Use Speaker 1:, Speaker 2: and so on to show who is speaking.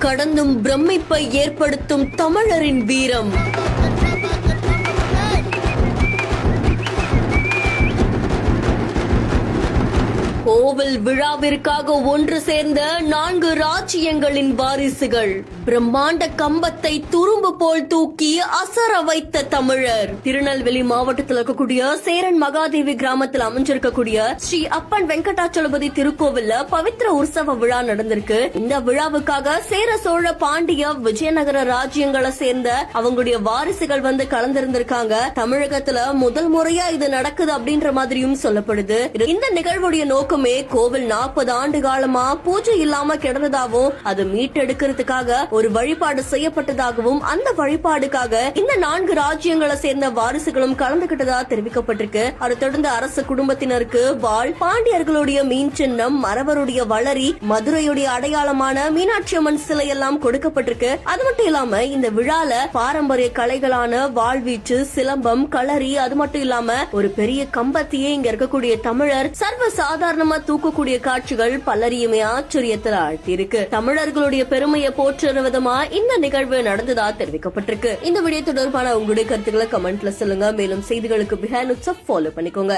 Speaker 1: கடந்தும் பிரமிப்பை ஏற்படுத்தும் தமிழரின் வீரம். கோவில் விழாவிற்காக ஒன்று சேர்ந்த 4 ராஜ்யங்களின் வாரிசுகள். பிரம்மாண்ட கம்பத்தை துரும்பு போல் தூக்கி அசர வைத்த தமிழர். திருநெல்வேலி மாவட்டத்தில் இருக்கக்கூடிய சேரன் மகாதேவி கிராமத்தில் அமைஞ்சிருக்கக்கூடிய ஸ்ரீ அப்பன் வெங்கடாச்சலபதி திருக்கோவில்ல பவித்திர உற்சவ விழா நடந்திருக்கு. இந்த விழாவுக்காக சேர சோழ பாண்டிய விஜயநகர ராஜ்யங்களை சேர்ந்த அவங்களுடைய வாரிசுகள் வந்து கலந்திருந்திருக்காங்க. தமிழகத்துல முதல் முறையா இது நடக்குது அப்படின்ற மாதிரியும் சொல்லப்படுது. இந்த நிகழ்வுடைய நோக்கம் கோவில் 40 ஆண்டு காலமா பூஜை இல்லாம கிடந்ததாகவும் அது மீட்டெடுக்கிறதுக்காக ஒரு வழிபாடு செய்யப்பட்டதாகவும் அந்த வழிபாடுக்காக இந்த 4 ராஜ்யங்களை சேர்ந்த வாரிசுகளும் கலந்துகிட்டதா தெரிவிக்கப்பட்டிருக்கு. அதை தொடர்ந்து அரச குடும்பத்தினருக்கு வாள், பாண்டியர்களுடைய மீன் சின்னம், மறவருடைய வளரி, மதுரையுடைய அடையாளமான மீனாட்சி அம்மன் சிலை எல்லாம் கொடுக்கப்பட்டிருக்கு. அது மட்டும் இல்லாம இந்த விழால பாரம்பரிய கலைகளான வாழ்வீச்சு, சிலம்பம், களரி, அது மட்டும் இல்லாம ஒரு பெரிய கம்பத்தையே இங்க இருக்கக்கூடிய தமிழர் சர்வ சாதாரண தூக்கக்கூடிய காட்சிகள் பலரையுமே ஆச்சரியத்தில் ஆழ்த்தியிருக்கு. தமிழர்களுடைய பெருமையை போற்றுற விதமா இந்த நிகழ்வு நடந்ததா தெரிவிக்கப்பட்டிருக்கு. இந்த வீடியோ தொடர்பான உங்களுடைய கருத்துக்களை கமெண்ட்ல சொல்லுங்க. மேலும் செய்திகளுக்கு பிஹைண்ட் ஃபாலோ பண்ணிக்கோங்க.